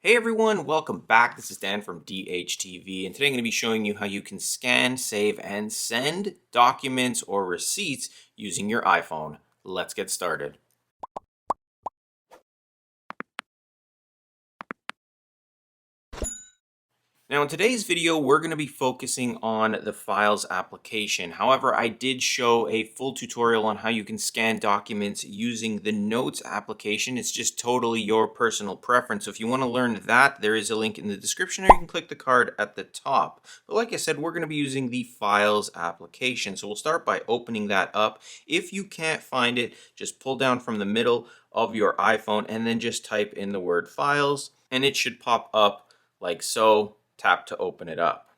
Hey everyone, welcome back. This is Dan from DHTV, and today I'm going to be showing you how you can scan, save, and send documents or receipts using your iPhone. Let's get started. Now in today's video, we're going to be focusing on the Files application. However, I did show a full tutorial on how you can scan documents using the Notes application. It's just totally your personal preference. So if you want to learn that, there is a link in the description, or you can click the card at the top. But like I said, we're going to be using the Files application. So we'll start by opening that up. If you can't find it, just pull down from the middle of your iPhone and then just type in the word Files, and it should pop up like so. Tap to open it up.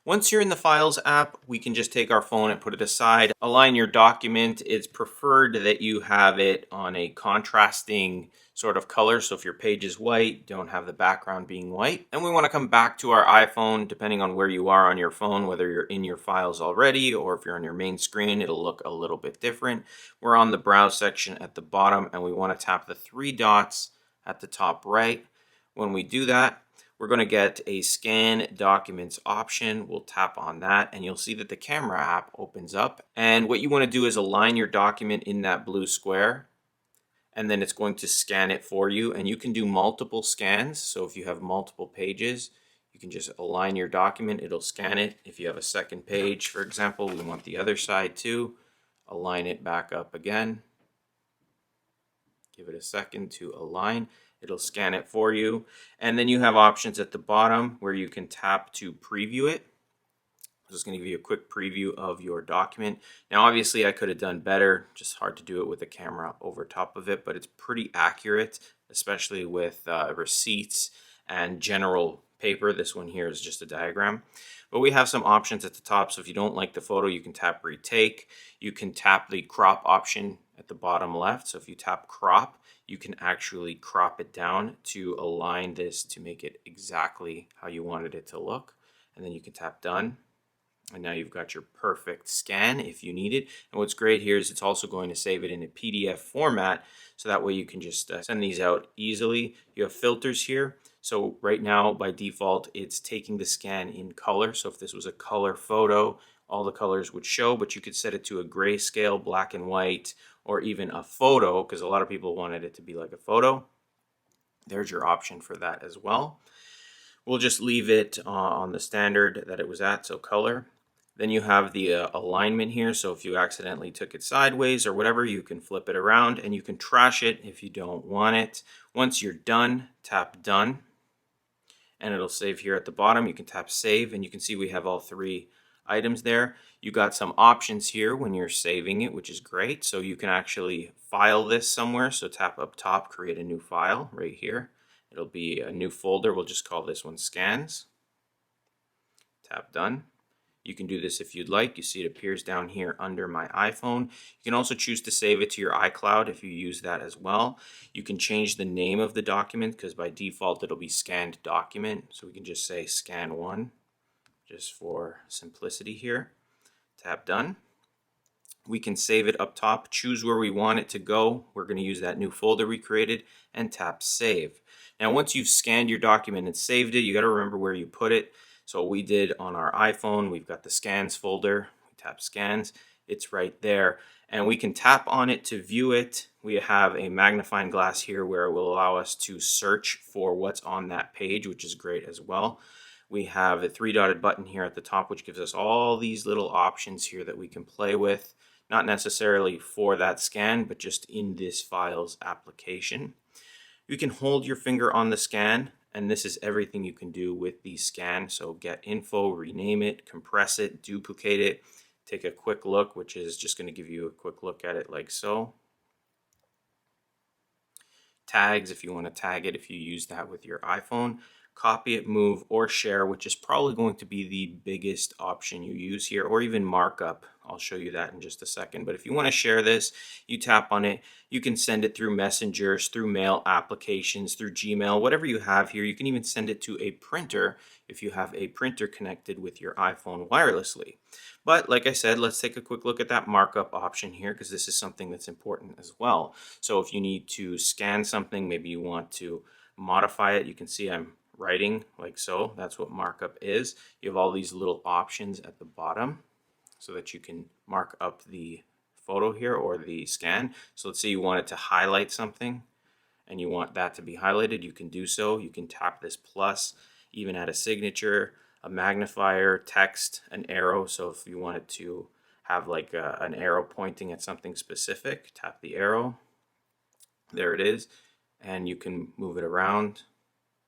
Once you're in the Files app, we can just take our phone and put it aside. Align your document. It's preferred that you have it on a contrasting sort of color. So if your page is white, don't have the background being white. And we want to come back to our iPhone, depending on where you are on your phone, whether you're in your files already or if you're on your main screen, it'll look a little bit different. We're on the Browse section at the bottom, and we want to tap the three dots at the top right. When we do that, we're going to get a scan documents option. We'll tap on that and you'll see that the camera app opens up. And what you want to do is align your document in that blue square, and then it's going to scan it for you. And you can do multiple scans. So if you have multiple pages, you can just align your document. It'll scan it. If you have a second page, for example, we want the other side too. Align it back up again. Give it a second to align. It'll scan it for you. And then you have options at the bottom where you can tap to preview it. I'm just going to give you a quick preview of your document. Now, obviously, I could have done better. Just hard to do it with a camera over top of it, but it's pretty accurate, especially with receipts and general paper. This one here is just a diagram. But we have some options at the top. So if you don't like the photo, you can tap retake. You can tap the crop option at the bottom left. So if you tap crop, you can actually crop it down to align this to make it exactly how you wanted it to look. And then you can tap done. And now you've got your perfect scan if you need it. And what's great here is it's also going to save it in a PDF format. So that way you can just send these out easily. You have filters here. So right now, by default, it's taking the scan in color. So if this was a color photo, all the colors would show, but you could set it to a grayscale, black and white, or even a photo, because a lot of people wanted it to be like a photo. There's your option for that as well. We'll just leave it on the standard that it was at, so color. Then you have the alignment here. So if you accidentally took it sideways or whatever, you can flip it around and you can trash it if you don't want it. Once you're done, tap done. And it'll save here at the bottom. You can tap save and you can see we have all three items there. You got some options here when you're saving it, which is great. So you can actually file this somewhere. So tap up top, create a new file right here. It'll be a new folder. We'll just call this one scans. Tap done. You can do this if you'd like. You see it appears down here under my iPhone. You can also choose to save it to your iCloud if you use that as well. You can change the name of the document because by default it'll be scanned document. So we can just say scan one just for simplicity here. Tap done. We can save it up top, choose where we want it to go. We're going to use that new folder we created and tap save. Now once you've scanned your document and saved it, you got to remember where you put it. So what we did on our iPhone, we've got the scans folder. We tap scans, it's right there. And we can tap on it to view it. We have a magnifying glass here where it will allow us to search for what's on that page, which is great as well. We have a three-dotted button here at the top, which gives us all these little options here that we can play with. Not necessarily for that scan, but just in this Files application. You can hold your finger on the scan, and this is everything you can do with the scan. So get info, rename it, compress it, duplicate it, take a quick look, which is just going to give you a quick look at it like so. Tags, if you want to tag it, if you use that with your iPhone. Copy it, move, or share, which is probably going to be the biggest option you use here, or even markup. I'll show you that in just a second. But if you want to share this, you tap on it. You can send it through messengers, through mail applications, through Gmail, whatever you have here. You can even send it to a printer if you have a printer connected with your iPhone wirelessly. But like I said, let's take a quick look at that markup option here, because this is something that's important as well. So if you need to scan something, maybe you want to modify it, you can see I'm writing like so. That's what markup is. You have all these little options at the bottom so that you can mark up the photo here or the scan. So let's say you want it to highlight something and you want that to be highlighted, you can do so. You can tap this plus, even add a signature, a magnifier, text, an arrow. So if you wanted to have like an arrow pointing at something specific, tap the arrow. There it is. And you can move it around,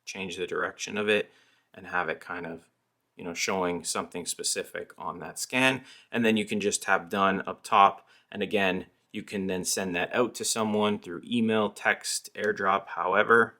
change the direction of it, and have it kind of, showing something specific on that scan. And then you can just tap done up top. And again, you can then send that out to someone through email, text, airdrop, however,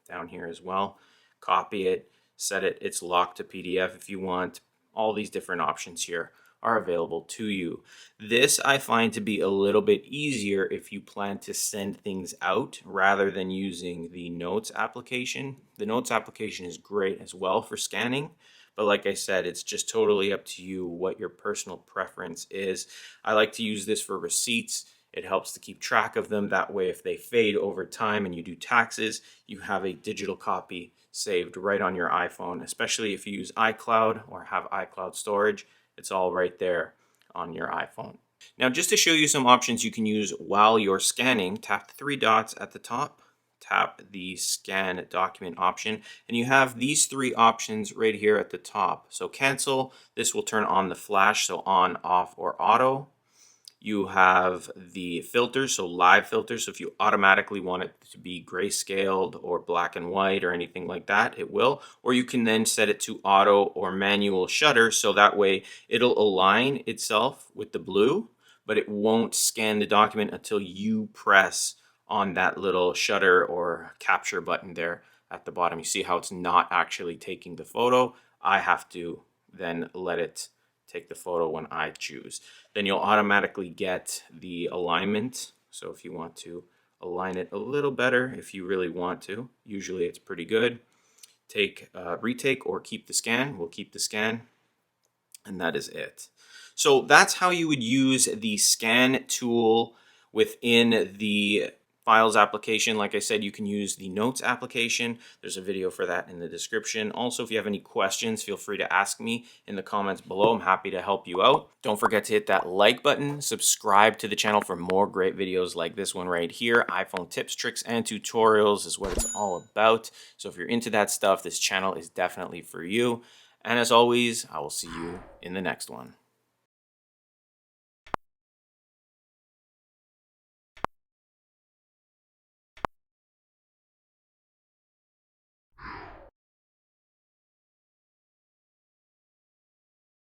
down here as well. Copy it, set it, it's locked to PDF if you want. All these different options here are available to you. This I find to be a little bit easier if you plan to send things out rather than using the Notes application. The Notes application is great as well for scanning, but like I said, it's just totally up to you what your personal preference is. I like to use this for receipts. It helps to keep track of them. That way, if they fade over time and you do taxes, you have a digital copy saved right on your iPhone, especially if you use iCloud or have iCloud storage. It's all right there on your iPhone. Now, just to show you some options you can use while you're scanning, tap the three dots at the top, tap the scan document option, and you have these three options right here at the top. So cancel, this will turn on the flash, so on, off, or auto. You have the filters, so live filters. So if you automatically want it to be grayscaled or black and white or anything like that, it will. Or you can then set it to auto or manual shutter. So that way it'll align itself with the blue, but it won't scan the document until you press on that little shutter or capture button there at the bottom. You see how it's not actually taking the photo. I have to then let it take the photo when I choose. Then you'll automatically get the alignment. So if you want to align it a little better, if you really want to, usually it's pretty good. Retake or keep the scan. We'll keep the scan, and that is it. So that's how you would use the scan tool within the Files application. Like I said, you can use the Notes application. There's a video for that in the description. Also, if you have any questions, feel free to ask me in the comments below. I'm happy to help you out. Don't forget to hit that like button, subscribe to the channel for more great videos like this one right here. iPhone tips, tricks, and tutorials is what it's all about. So if you're into that stuff, this channel is definitely for you. And as always, I will see you in the next one.